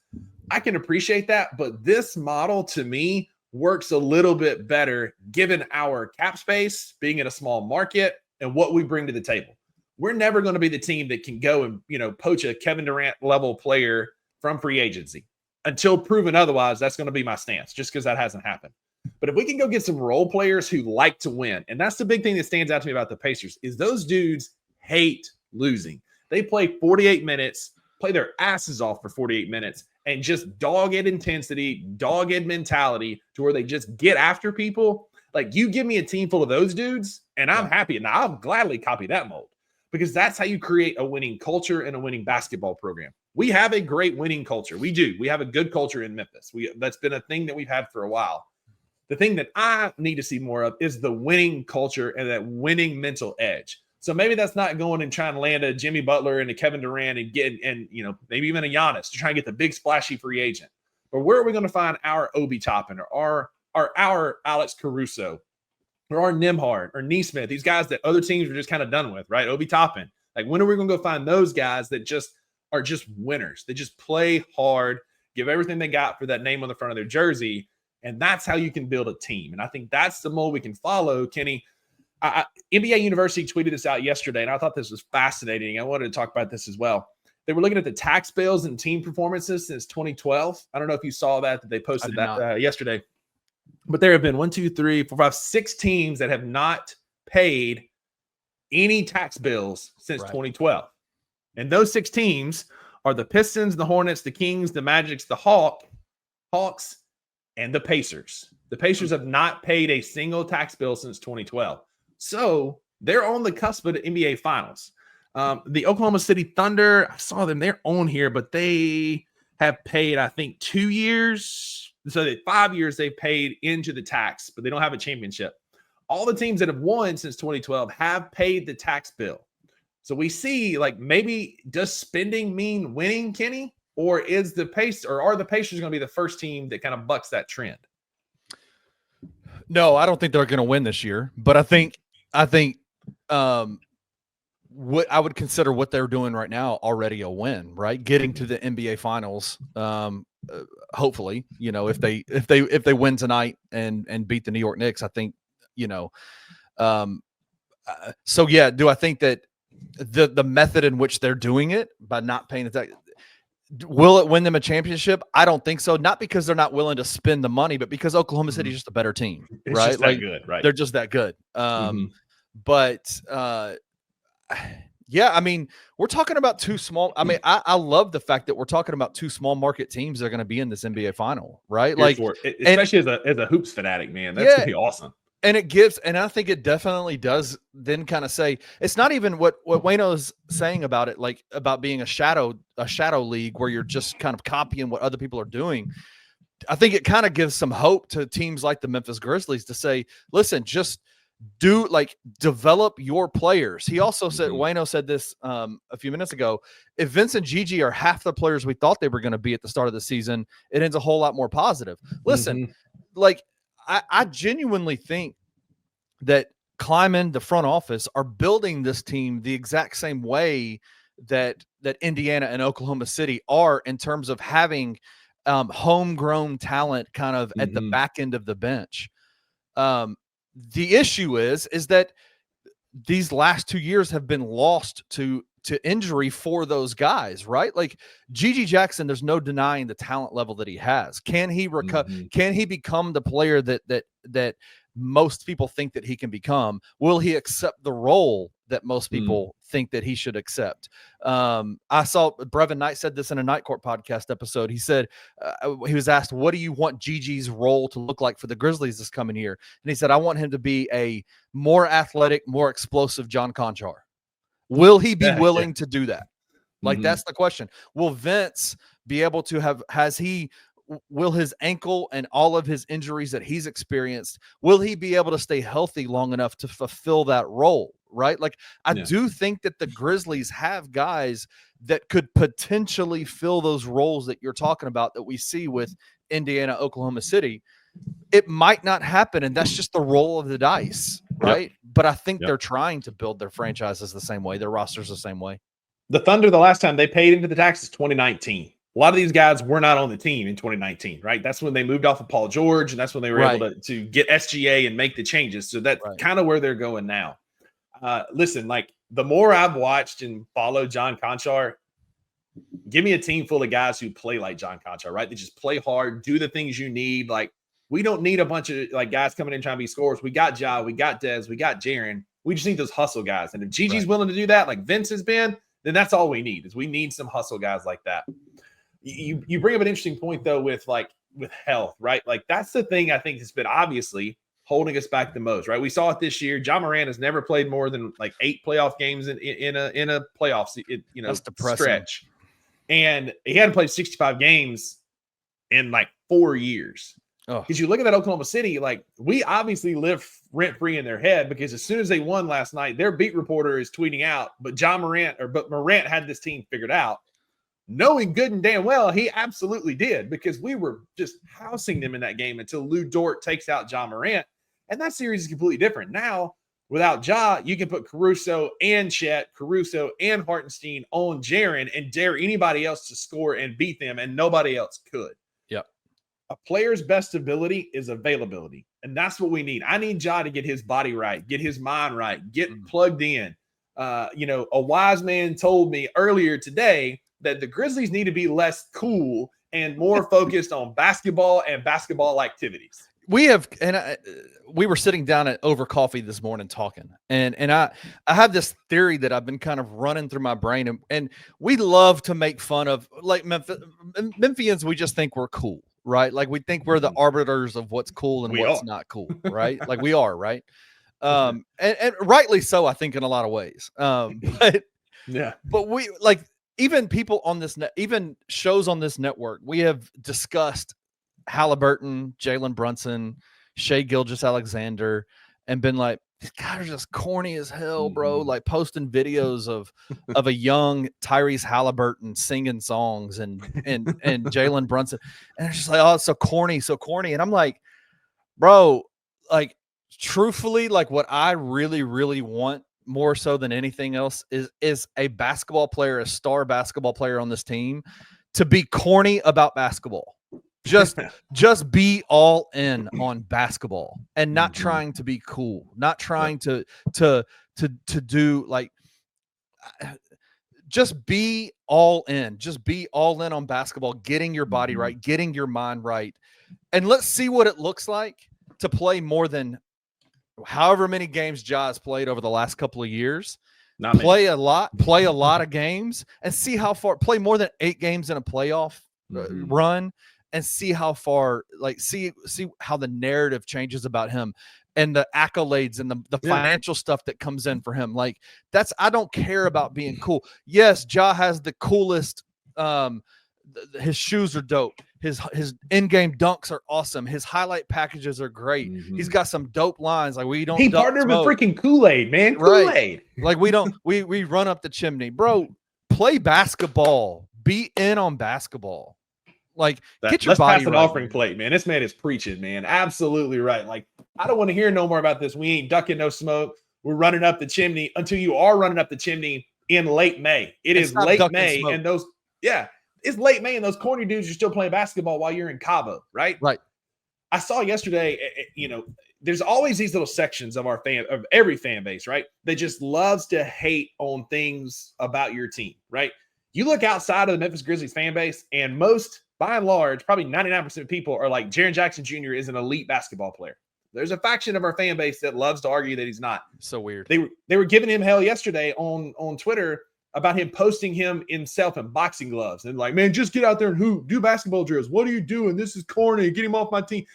I can appreciate that, but this model to me works a little bit better given our cap space, being in a small market, and what we bring to the table. We're never going to be the team that can go and poach a Kevin Durant level player from free agency. Until proven otherwise, that's going to be my stance, just because that hasn't happened. But if we can go get some role players who like to win, and that's the big thing that stands out to me about the Pacers, is those dudes hate losing. They play 48 minutes, play their asses off for 48 minutes, and just dogged intensity, dogged mentality to where they just get after people. Like, you give me a team full of those dudes, and I'm happy. And I'll gladly copy that mold, because that's how you create a winning culture and a winning basketball program. We have a great winning culture. We do. We have a good culture in Memphis. That's been a thing that we've had for a while. The thing that I need to see more of is the winning culture and that winning mental edge. So maybe that's not going and trying to land a Jimmy Butler and a Kevin Durant and maybe even a Giannis to try and get the big splashy free agent. But where are we going to find our Obi Toppin or our Alex Caruso or our Nembhard or Neesmith, these guys that other teams are just kind of done with, right? Obi Toppin. Like, when are we going to go find those guys that just are just winners? They just play hard, give everything they got for that name on the front of their jersey. And that's how you can build a team. And I think that's the mold we can follow, Kenny. NBA University tweeted this out yesterday, and I thought this was fascinating. I wanted to talk about this as well. They were looking at the tax bills and team performances since 2012. I don't know if you saw that they posted that yesterday. But there have been 6 teams that have not paid any tax bills since 2012. And those 6 teams are the Pistons, the Hornets, the Kings, the Magic, the Hawks, and the Pacers. The Pacers have not paid a single tax bill since 2012. So they're on the cusp of the NBA Finals. The Oklahoma City Thunder, I saw them, they're on here, but they have paid, I think, 2 years. So that 5 years they've paid into the tax, but they don't have a championship. All the teams that have won since 2012 have paid the tax bill. So we see, like, maybe does spending mean winning, Kenny? Or are the Pacers going to be the first team that kind of bucks that trend? No, I don't think they're going to win this year. But I think what I would consider what they're doing right now already a win, right? Getting to the NBA Finals, hopefully, if they win tonight and beat the New York Knicks, I think, so yeah. Do I think that the method in which they're doing it by not paying attention, will it win them a championship? I don't think so. Not because they're not willing to spend the money, but because Oklahoma City is just a better team, it's right? Just that good, right? They're just that good. But yeah, I mean, we're talking about 2 small. I mean, I love the fact that we're talking about 2 small market teams that are going to be in this NBA final, right? Like, especially as a hoops fanatic, man, that's gonna be awesome. And I think it definitely does then kind of say, it's not even what Wayno's saying about it, like about being a shadow league where you're just kind of copying what other people are doing. I think it kind of gives some hope to teams like the Memphis Grizzlies to say, listen, just develop your players. He also said, Wayno said this a few minutes ago, if Vince and Gigi are half the players we thought they were going to be at the start of the season, it ends a whole lot more positive. Listen, I genuinely think that Kleiman, the front office, are building this team the exact same way that Indiana and Oklahoma City are in terms of having homegrown talent kind of at the back end of the bench. The issue is that these last 2 years have been lost to injury for those guys, right? Like Gigi Jackson, there's no denying the talent level that he has. Can he recover? Can he become the player that most people think that he can become? Will he accept the role that most people think that he should accept? I saw Brevin Knight said this in a Night Court podcast episode. He said, he was asked, what do you want Gigi's role to look like for the Grizzlies this coming year? And he said, I want him to be a more athletic, more explosive John Conchar. Will he be willing to do that? Like, that's the question. Will Vince be able to will his ankle and all of his injuries that he's experienced, will he be able to stay healthy long enough to fulfill that role? Right? Like, I do think that the Grizzlies have guys that could potentially fill those roles that you're talking about that we see with Indiana, Oklahoma City. It might not happen, and that's just the roll of the dice, right? But I think they're trying to build their franchises the same way, their rosters the same way. The Thunder, the last time they paid into the taxes, 2019. A lot of these guys were not on the team in 2019, right? That's when they moved off of Paul George, and that's when they were able to get SGA and make the changes. So that's kind of where they're going now. Listen, like, the more I've watched and followed John Conchar, give me a team full of guys who play like John Conchar, right? They just play hard, do the things you need. Like, we don't need a bunch of guys coming in trying to be scorers. We got Ja, we got Dez, we got Jaren. We just need those hustle guys. And if Gigi's willing to do that, like Vince has been, then that's all we need. Is we need some hustle guys like that. You bring up an interesting point though with health, right? Like, that's the thing I think has been obviously holding us back the most, right? We saw it this year. Ja Morant has never played more than 8 playoff games in a playoff stretch, and he hadn't played 65 games in 4 years. Because you look at that Oklahoma City, we obviously live rent free in their head, because as soon as they won last night, their beat reporter is tweeting out, but Morant had this team figured out, knowing good and damn well he absolutely did, because we were just housing them in that game until Lou Dort takes out Ja Morant. And that series is completely different. Now, without Ja, you can put Caruso and Chet, Caruso and Hartenstein on Jaren and dare anybody else to score and beat them, and nobody else could. Yep. A player's best ability is availability, and that's what we need. I need Ja to get his body right, get his mind right, get plugged in. A wise man told me earlier today that the Grizzlies need to be less cool and more focused on basketball and basketball activities. We were sitting down over coffee this morning talking, and I have this theory that I've been kind of running through my brain, and we love to make fun of Memphians. We just think we're cool, right? Like, we think we're the arbiters of what's cool and what's not cool, right? Like, we are, right? And rightly so, I think, in a lot of ways. But we even people on this even shows on this network, we have discussed Halliburton, Jalen Brunson, Shai Gilgeous-Alexander, and been like, these guys are just corny as hell, bro. Like, posting videos of a young Tyrese Halliburton singing songs and Jalen Brunson, and it's just like, oh, it's so corny. And I'm like, bro, like, truthfully, like, what I really, really want more so than anything else is a basketball player, a star basketball player on this team, to be corny about basketball. Just be all in on basketball and not trying to be cool, not trying to do just be all in. Just be all in on basketball, getting your body right, getting your mind right. And let's see what it looks like to play more than however many games Ja has played over the last couple of years. Play a lot of games and see how far, play more than 8 games in a playoff run, and see how far, see how the narrative changes about him and the accolades and the financial stuff that comes in for him. Like, I don't care about being cool. Yes, Ja has the coolest, his shoes are dope. His in-game dunks are awesome. His highlight packages are great. He's got some dope lines. Like we don't. He partnered with freaking Kool-Aid, man. Right. Kool-Aid. Like we run up the chimney, bro. Play basketball. Be in on basketball. Like get your let's body pass an right, offering man. plate, man. This man is preaching, man. Absolutely right. Like I don't want to hear no more about this. We ain't ducking no smoke. We're running up the chimney until you are running up the chimney in late May. It's late May, and it's late May, and those corny dudes are still playing basketball while you're in Cabo, right? Right. I saw yesterday, there's always these little sections of of every fan base, right? That just loves to hate on things about your team, right? You look outside of the Memphis Grizzlies fan base, and most, by and large, probably 99% of people are like, Jaren Jackson Jr. is an elite basketball player. There's a faction of our fan base that loves to argue that he's not. So weird. They were giving him hell yesterday on Twitter about him posting himself in boxing gloves and like, man, just get out there and hoop, do basketball drills. What are you doing? This is corny. Get him off my team.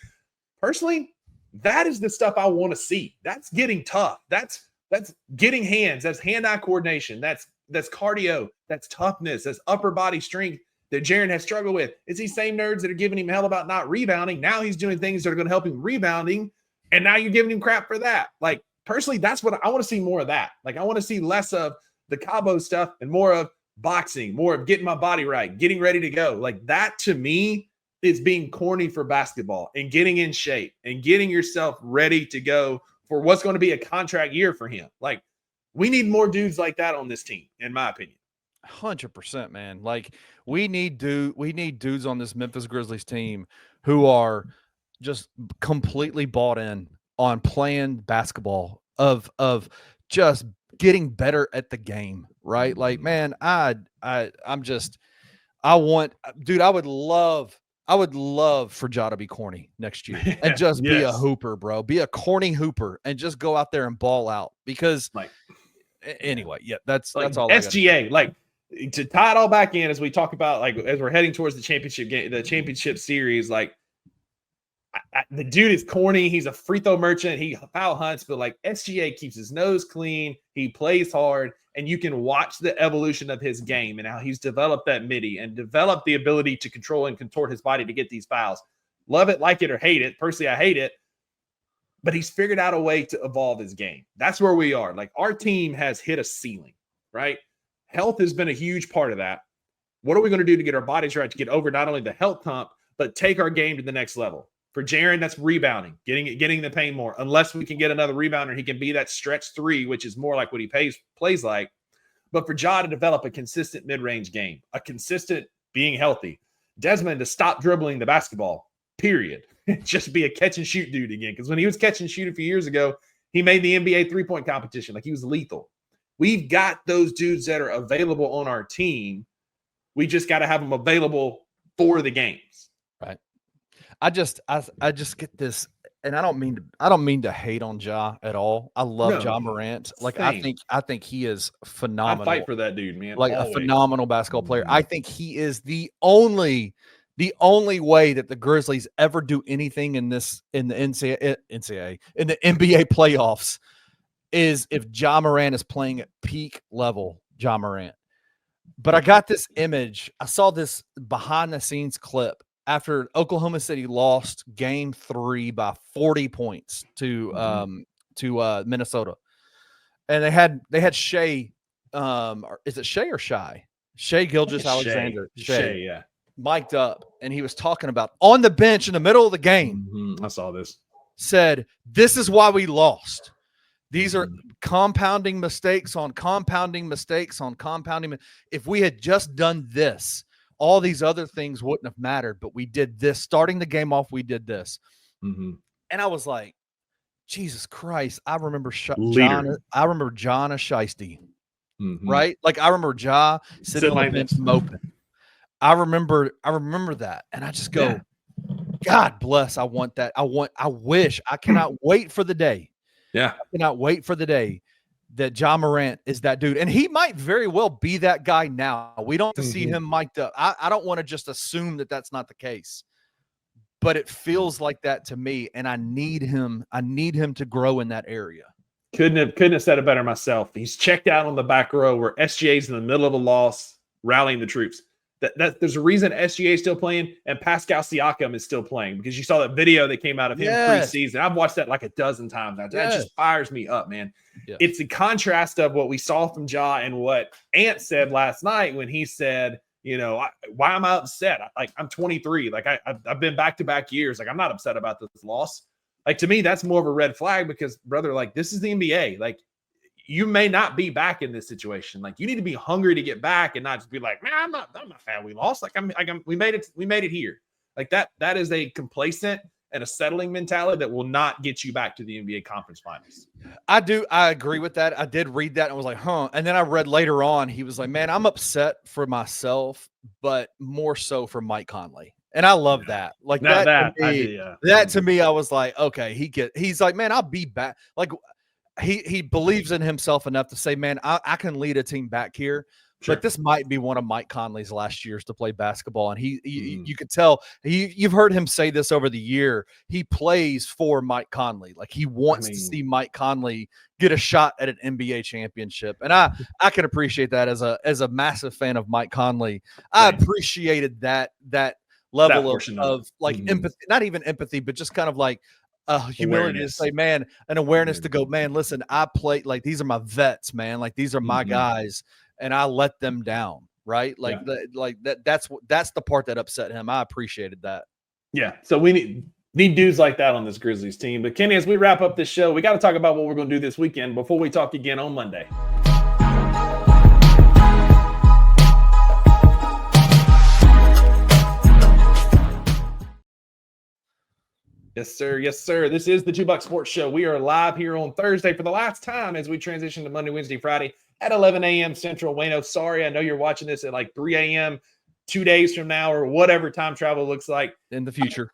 Personally, that is the stuff I want to see. That's getting tough. That's getting hands. That's hand-eye coordination. That's cardio. That's toughness. That's upper body strength that Jaren has struggled with. It's these same nerds that are giving him hell about not rebounding. Now he's doing things that are going to help him rebounding, and now you're giving him crap for that. Like, personally, that's what I want to see more of that. Like, I want to see less of the Cabo stuff and more of boxing, more of getting my body right, getting ready to go. Like, that to me is being corny for basketball and getting in shape and getting yourself ready to go for what's going to be a contract year for him. Like, we need more dudes like that on this team, in my opinion. 100%, man. Like we need dudes on this Memphis Grizzlies team who are just completely bought in on playing basketball, of just getting better at the game, right? Like, man, I would love for Ja to be corny next year and just be a hooper, bro. Be a corny hooper and just go out there and ball out. Because anyway, that's all. SGA, like, to tie it all back in as we talk about, like, as we're heading towards the championship game, the championship series, like, the dude is corny. He's a free throw merchant. He foul hunts, but like SGA keeps his nose clean. He plays hard, and you can watch the evolution of his game and how he's developed that midi and developed the ability to control and contort his body to get these fouls. Love it, like it, or hate it. Personally, I hate it, but he's figured out a way to evolve his game. That's where we are. Like, our team has hit a ceiling, right? Health has been a huge part of that. What are we going to do to get our bodies right, to get over not only the health hump, but take our game to the next level? For Jaren, that's rebounding, getting the paint more. Unless we can get another rebounder, he can be that stretch three, which is more like what he plays like. But for Ja to develop a consistent mid-range game, a consistent being healthy, Desmond to stop dribbling the basketball, period. Just be a catch-and-shoot dude again. Because when he was catch-and-shoot a few years ago, he made the NBA three-point competition. Like, he was lethal. We've got those dudes that are available on our team. We just got to have them available for the games. Right. I just get this, and I don't mean to hate on Ja at all. I love Ja Morant. Like, same. I think he is phenomenal. I fight for that dude, man. Like, always. A phenomenal basketball player. I think he is the only way that the Grizzlies ever do anything in the NBA playoffs is if Ja Morant is playing at peak level Ja Morant. But I got this image. I saw this behind the scenes clip after Oklahoma City lost Game 3 by 40 points to Minnesota, and they had Shea. Is it Shea or Shy? Shea Gilgeous-Alexander. Shea, yeah. Mic'd up, and he was talking about on the bench in the middle of the game. I saw this. Said, "This is why we lost. These are compounding mistakes on compounding mistakes on compounding. If we had just done this, all these other things wouldn't have mattered, but we did this. Starting the game off, we did this." And I was like, Jesus Christ, I remember John Shiesty, right? Like, I remember Ja sitting on the bench moping. I remember that, and I just go, God bless. I want that. I wish. I cannot wait for the day. Yeah, I cannot wait for the day that Ja Morant is that dude. And he might very well be that guy now. We don't have to see him mic'd up. I don't want to just assume that that's not the case, but it feels like that to me. And I need him to grow in that area. Couldn't have said it better myself. He's checked out on the back row where SGA's in the middle of a loss, rallying the troops. That there's a reason SGA is still playing and Pascal Siakam is still playing, because you saw that video that came out of him preseason. I've watched that like a dozen times now. That just fires me up, man. Yes. It's the contrast of what we saw from Ja and what Ant said last night when he said, why am I upset? I'm 23. Like I've been back-to-back years. Like I'm not upset about this loss. Like to me, that's more of a red flag because, brother, like this is the NBA. Like you may not be back in this situation. Like you need to be hungry to get back and not just be like, man, I'm not mad we lost. We made it here. Like that is a complacent and a settling mentality that will not get you back to the NBA conference finals. I agree with that. I did read that and was like, huh. And then I read later on, he was like, man, I'm upset for myself, but more so for Mike Conley. And I love that. Like that to me, I was like, okay, he's like, man, I'll be back. Like he believes in himself enough to say, man, I can lead a team back here. Sure. But this might be one of Mike Conley's last years to play basketball. And you could tell you've heard him say this over the year. He plays for Mike Conley. Like he wants to see Mike Conley get a shot at an NBA championship. And I can appreciate that as a massive fan of Mike Conley. I appreciated that level of like empathy, not even empathy, but just kind of like humility to say, man, an awareness to go, man, listen, I play, like, these are my vets, man. Like, these are my guys, and I let them down, right? Like, that's the part that upset him. I appreciated that. Yeah. So we need dudes like that on this Grizzlies team. But Kenny, as we wrap up this show, we got to talk about what we're going to do this weekend before we talk again on Monday. Yes, sir. Yes, sir. This is the $2 Sports Show. We are live here on Thursday for the last time as we transition to Monday, Wednesday, Friday at 11 a.m. Central. Wayno, sorry, I know you're watching this at like 3 a.m. 2 days from now or whatever time travel looks like. In the future.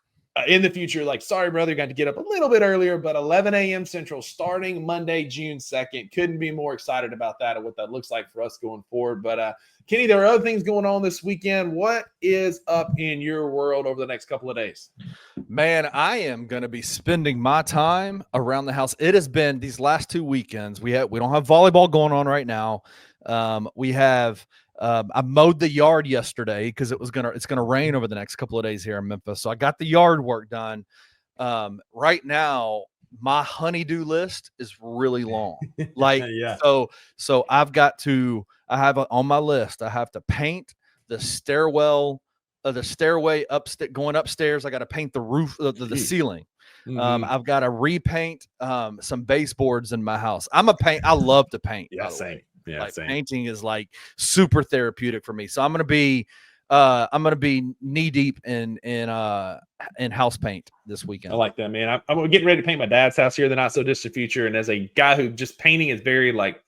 Like, sorry, brother, got to get up a little bit earlier, but 11 a.m. Central starting Monday, June 2nd. Couldn't be more excited about that and what that looks like for us going forward. But, Kenny, there are other things going on this weekend. What is up in your world over the next couple of days? Man, I am going to be spending my time around the house. It has been these last 2 weekends. We don't have volleyball going on right now. We have I mowed the yard yesterday because it's gonna rain over the next couple of days here in Memphis. So I got the yard work done. Right now, my honey-do list is really long. Like, so I have on my list, I have to paint the stairway upstairs, going upstairs. I got to paint the roof, the ceiling. I've got to repaint some baseboards in my house. I love to paint. Yeah, same. Yeah, like, painting is like super therapeutic for me. So I'm gonna be knee deep in house paint this weekend. I like that, man. I'm getting ready to paint my dad's house here in the not so distant future. And as a guy who just painting is very like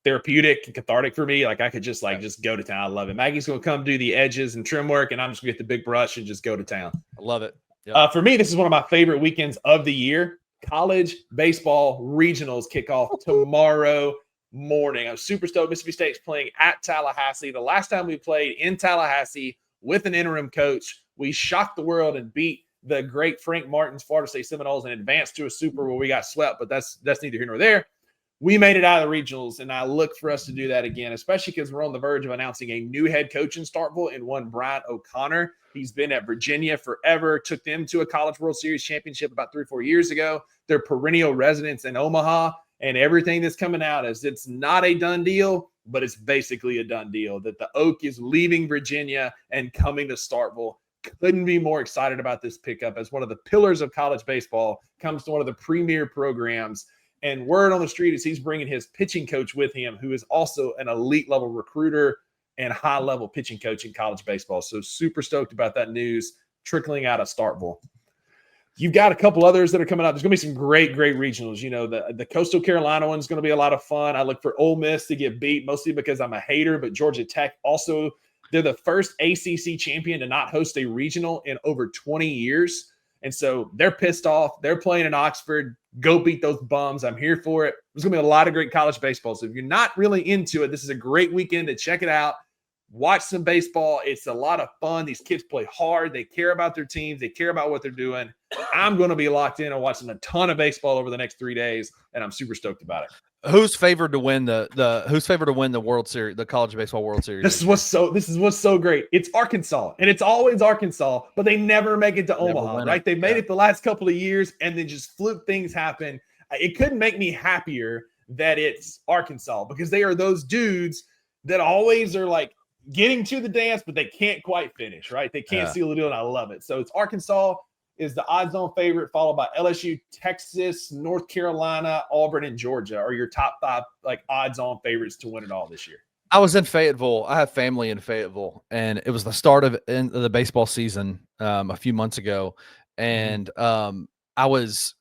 therapeutic and cathartic for me, like I could just go to town. I love it. Maggie's gonna come do the edges and trim work, and I'm just gonna get the big brush and just go to town. I love it. Yep. For me, this is one of my favorite weekends of the year. College baseball regionals kick off tomorrow morning. I'm super stoked. Mississippi State's playing at Tallahassee. The last time we played in Tallahassee with an interim coach, we shocked the world and beat the great Frank Martin's Florida State Seminoles and advanced to a super where we got swept, but that's neither here nor there. We made it out of the regionals, and I look for us to do that again, especially because we're on the verge of announcing a new head coach in Starkville in one Brian O'Connor. He's been at Virginia forever, took them to a College World Series championship about 3 or 4 years ago. They're perennial residents in Omaha. And everything that's coming out is it's not a done deal, but it's basically a done deal that the Oak is leaving Virginia and coming to Starkville. Couldn't be more excited about this pickup as one of the pillars of college baseball, comes to one of the premier programs. And word on the street is he's bringing his pitching coach with him, who is also an elite level recruiter and high level pitching coach in college baseball. So super stoked about that news trickling out of Starkville. You've got a couple others that are coming out. There's going to be some great regionals. You know, the Coastal Carolina one's going to be a lot of fun. I look for Ole Miss to get beat, mostly because I'm a hater, but Georgia Tech also, they're the first ACC champion to not host a regional in over 20 years. And so they're pissed off. They're playing in Oxford. Go beat those bums. I'm here for it. There's going to be a lot of great college baseball. So if you're not really into it, this is a great weekend to check it out. Watch some baseball. It's a lot of fun. These kids play hard. They care about their teams. They care about what they're doing. I'm going to be locked in and watching a ton of baseball over the next 3 days, and I'm super stoked about it. Who's favored to win the World Series, the College Baseball World Series? This is what's so great. It's Arkansas, and it's always Arkansas, but they never make it to Omaha, right? They made it the last couple of years, and then just fluke things happen. It couldn't make me happier that it's Arkansas, because they are those dudes that always are like getting to the dance, but they can't quite finish, right? They can't seal the deal, and I love it. So it's Arkansas is the odds-on favorite, followed by LSU, Texas, North Carolina, Auburn, and Georgia are your top 5 like odds-on favorites to win it all this year. I was in Fayetteville. I have family in Fayetteville, and it was the start of the baseball season a few months ago, and I was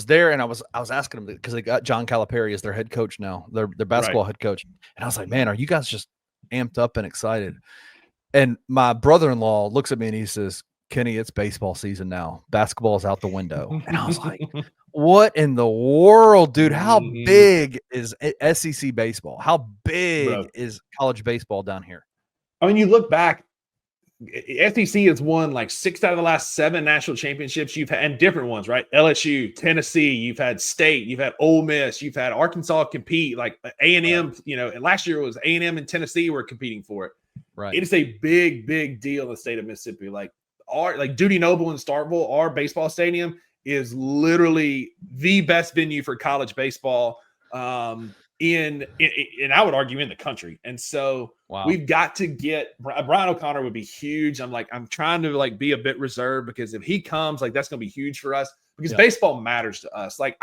there, and I was asking them, because they got John Calipari as their head coach now, their basketball head coach, and I was like, man, are you guys just amped up and excited? And my brother-in-law looks at me and he says, Kenny, it's baseball season now. Basketball's out the window. And I was like, what in the world, dude? How big is SEC baseball? How big is college baseball down here? I mean, you look back, SEC has won like 6 out of the last 7 national championships you've had, and different ones, right? LSU, Tennessee, you've had State, you've had Ole Miss, you've had Arkansas compete, like A&M, and last year it was A&M and Tennessee were competing for it. Right. It is a big, big deal in the state of Mississippi. Like Duty Noble in Starkville, our baseball stadium is literally the best venue for college baseball in I would argue in the country. And so we've got to get Brian O'Connor would be huge. I'm trying to like be a bit reserved, because if he comes, like that's going to be huge for us, because baseball matters to us. Like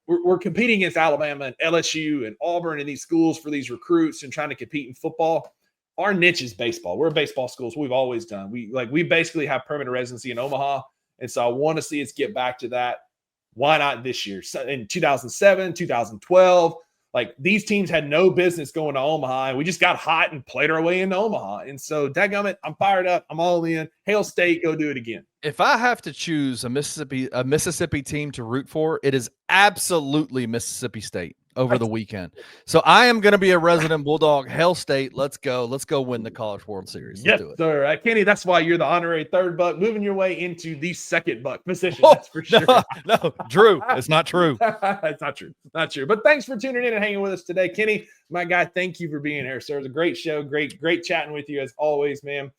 we're competing against Alabama and LSU and Auburn and these schools for these recruits and trying to compete in football. Our niche is baseball. We're a baseball school, so we've always done. We basically have permanent residency in Omaha, and so I want to see us get back to that. Why not this year? So in 2007, 2012, like these teams had no business going to Omaha, and we just got hot and played our way into Omaha. And so, dadgummit, I'm fired up. I'm all in. Hail State, go do it again. If I have to choose a Mississippi team to root for, it is absolutely Mississippi State over the weekend. So I am going to be a resident Bulldog. Hail State, let's go. Let's go win the College World Series. Let's do it. Sir. Kenny, that's why you're the honorary 3rd buck, moving your way into the 2nd buck position. That's for sure. No, Drew, it's not true. It's not true. It's not true. But thanks for tuning in and hanging with us today. Kenny, my guy, thank you for being here, sir. It was a great show. Great chatting with you as always, man.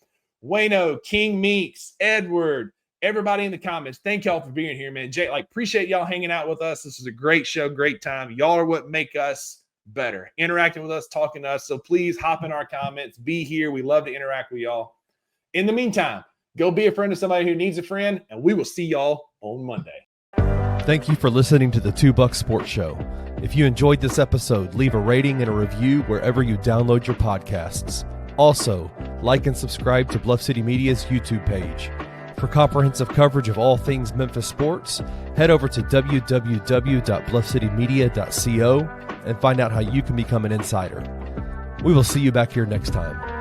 Wayno, King Meeks, Edward, everybody in the comments, thank y'all for being here, man. Jay, appreciate y'all hanging out with us. This is a great show, great time. Y'all are what make us better, interacting with us, talking to us. So please hop in our comments, be here. We love to interact with y'all. In the meantime, go be a friend to somebody who needs a friend, and we will see y'all on Monday. Thank you for listening to the 2 Buck Sports Show. If you enjoyed this episode, leave a rating and a review wherever you download your podcasts. Also, like and subscribe to Bluff City Media's YouTube page. For comprehensive coverage of all things Memphis sports, head over to www.bluffcitymedia.co and find out how you can become an insider. We will see you back here next time.